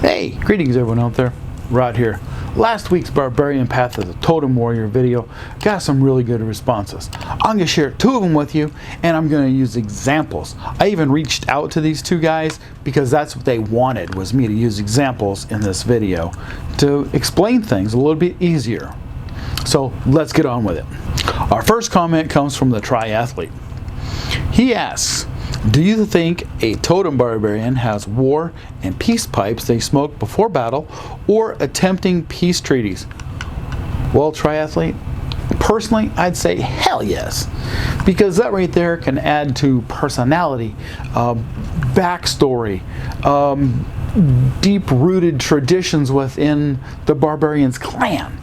Hey, greetings everyone out there. Rod here. Last week's Barbarian Path of the Totem Warrior video got some really good responses. I'm going to share two of them with you, and I'm going to use examples. I even reached out to these two guys because that's what they wanted, was me to use examples in this video to explain things a little bit easier. So let's get on with it. Our first comment comes from the triathlete. He asks, do you think a totem barbarian has war and peace pipes they smoke before battle or attempting peace treaties? Well, triathlete, personally, I'd say hell yes, because that right there can add to personality, backstory, deep-rooted traditions within the barbarian's clan,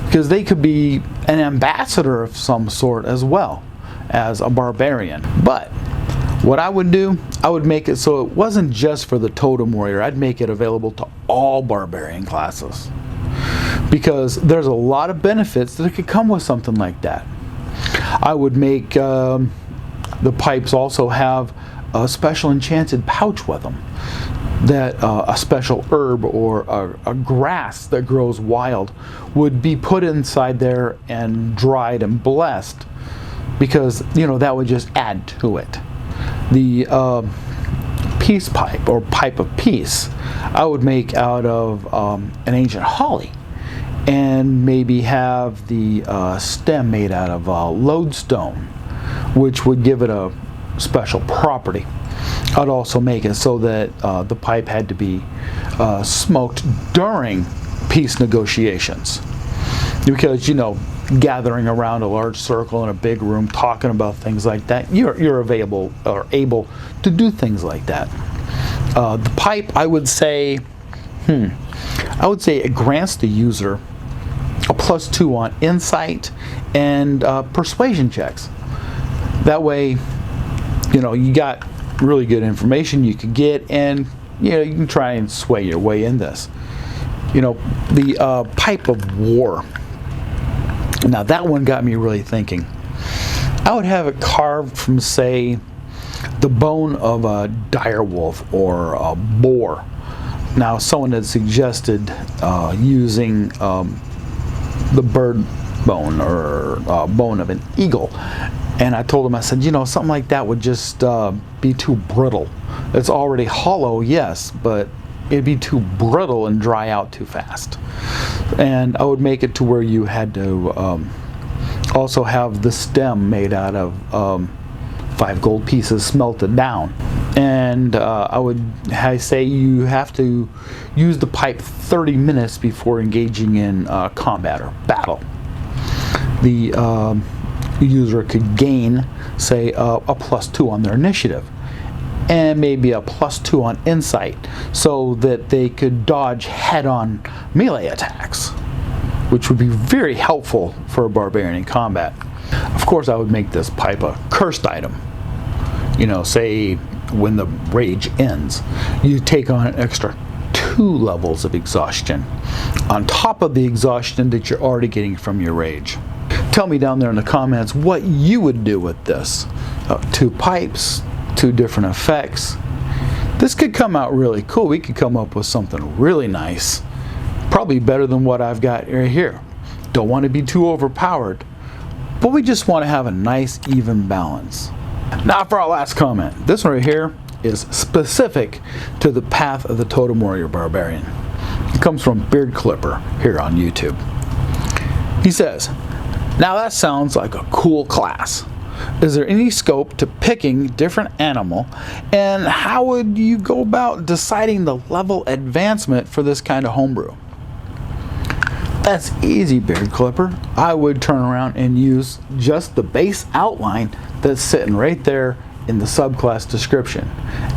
because they could be an ambassador of some sort as well as a barbarian. But what I would do, I would make it so it wasn't just for the Totem Warrior. I'd make it available to all barbarian classes, because there's a lot of benefits that could come with something like that. I would make the pipes also have a special enchanted pouch with them, that a special herb or a grass that grows wild would be put inside there and dried and blessed, because that would just add to it. The peace pipe, or pipe of peace, I would make out of an ancient holly, and maybe have the stem made out of lodestone, which would give it a special property. I'd also make it so that the pipe had to be smoked during peace negotiations, because gathering around a large circle in a big room talking about things like that, you're available or able to do things like that. The pipe, I would say it grants the user a +2 on insight and persuasion checks. That way, you got really good information you could get, and you can try and sway your way in this. The pipe of war. Now that one got me really thinking. I would have it carved from, say, the bone of a direwolf or a boar. Now someone had suggested using the bird bone or bone of an eagle, and I told him, I said, something like that would just be too brittle. It's already hollow, yes, but it'd be too brittle and dry out too fast. And I would make it to where you had to also have the stem made out of 5 gold pieces smelted down. And I say you have to use the pipe 30 minutes before engaging in combat or battle. The user could gain, say, a +2 on their initiative, and maybe a +2 on insight, so that they could dodge head-on melee attacks, which would be very helpful for a barbarian in combat. Of course, I would make this pipe a cursed item. Say when the rage ends, you take on an extra 2 levels of exhaustion on top of the exhaustion that you're already getting from your rage. Tell me down there in the comments what you would do with this. 2 pipes, 2 different effects. This could come out really cool. We could come up with something really nice, probably better than what I've got right here. Don't want to be too overpowered, but we just want to have a nice even balance. Now for our last comment. This one right here is specific to the Path of the Totem Warrior Barbarian. It comes from Beard Clipper here on YouTube. He says, now that sounds like a cool class. Is there any scope to picking different animal, and how would you go about deciding the level advancement for this kind of homebrew? That's easy, Beard Clipper. I would turn around and use just the base outline that's sitting right there in the subclass description,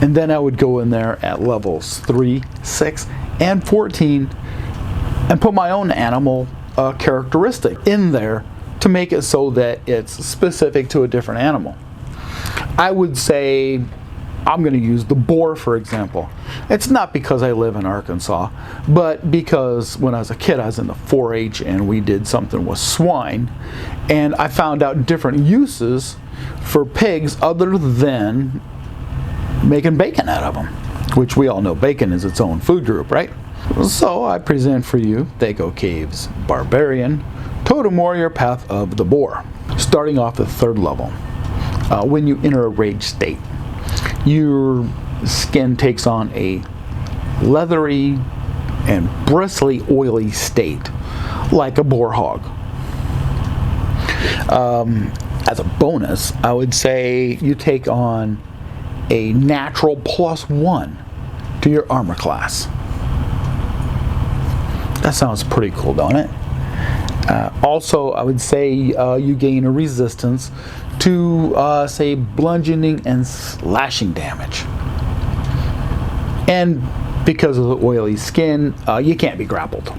and then I would go in there at levels 3, 6, and 14 and put my own animal characteristic in there to make it so that it's specific to a different animal. I would say I'm going to use the boar, for example. It's not because I live in Arkansas, but because when I was a kid I was in the 4-H and we did something with swine, and I found out different uses for pigs other than making bacon out of them, which we all know bacon is its own food group, right? So I present for you THAC0'S Cave's Barbarian, Totem Warrior Path of the Boar. Starting off the 3rd level, when you enter a rage state, your skin takes on a leathery and bristly, oily state, like a boar hog. As a bonus, I would say you take on a natural +1 to your armor class. That sounds pretty cool, don't it? Also, I would say you gain a resistance to, say, bludgeoning and slashing damage. And because of the oily skin, you can't be grappled.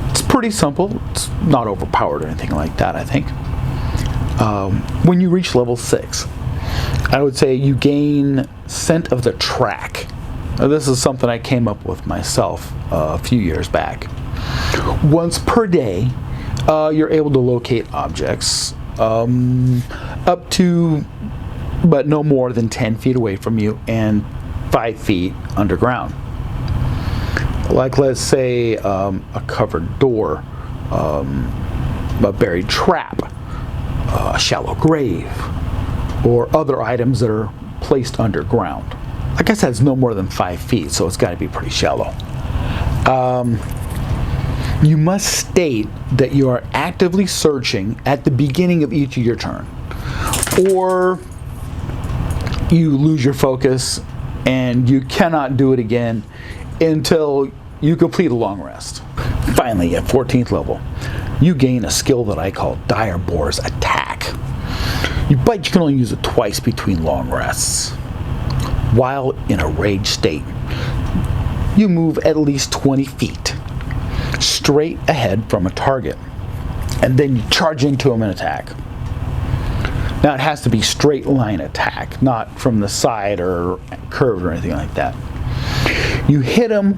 It's pretty simple. It's not overpowered or anything like that, I think. When you reach level 6, I would say you gain Scent of the Track. Now, this is something I came up with myself a few years back. Once per day, you're able to locate objects up to, but no more than 10 feet away from you and 5 feet underground. Like, let's say a covered door, a buried trap, a shallow grave, or other items that are placed underground. Like I said, it's no more than 5 feet, so it's got to be pretty shallow. You must state that you are actively searching at the beginning of each of your turn, or you lose your focus and you cannot do it again until you complete a long rest. Finally, at 14th level, you gain a skill that I call Dire Boar's Attack. But you can only use it twice between long rests. While in a rage state, you move at least 20 feet straight ahead from a target, and then you charge into them and attack. Now, it has to be straight line attack, not from the side or curved or anything like that. You hit them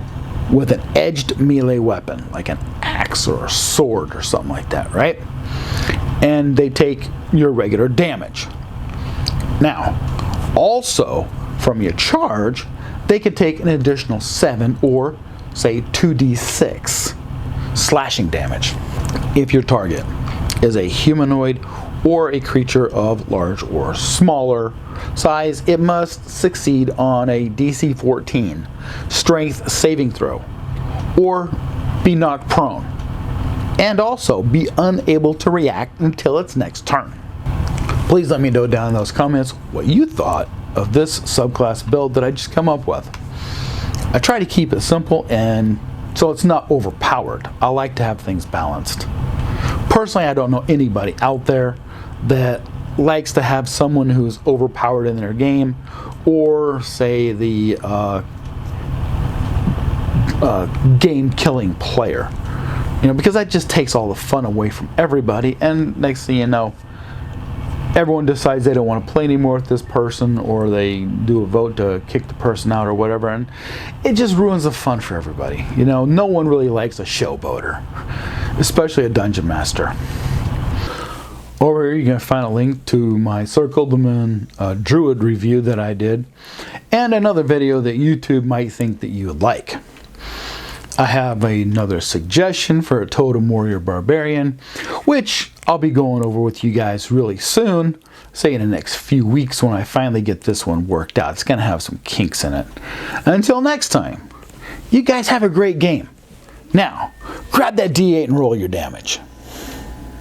with an edged melee weapon, like an axe or a sword or something like that, right? And they take your regular damage. Now, also from your charge, they could take an additional 7 or say 2d6 slashing damage. If your target is a humanoid or a creature of large or smaller size, it must succeed on a DC 14 strength saving throw or be knocked prone, and also be unable to react until its next turn. Please let me know down in those comments what you thought of this subclass build that I just come up with. I try to keep it simple and so it's not overpowered. I like to have things balanced. Personally, I don't know anybody out there that likes to have someone who's overpowered in their game, or say the game killing player. You know, because that just takes all the fun away from everybody, and next thing you know, everyone decides they don't want to play anymore with this person, or they do a vote to kick the person out or whatever, and it just ruins the fun for everybody. You know, no one really likes a showboater, especially a dungeon master. Over here, you're going to find a link to my Circle the Moon Druid review that I did, and another video that YouTube might think that you would like. I have another suggestion for a Totem Warrior Barbarian, which I'll be going over with you guys really soon, say in the next few weeks when I finally get this one worked out. It's going to have some kinks in it. Until next time, you guys have a great game. Now, grab that D8 and roll your damage.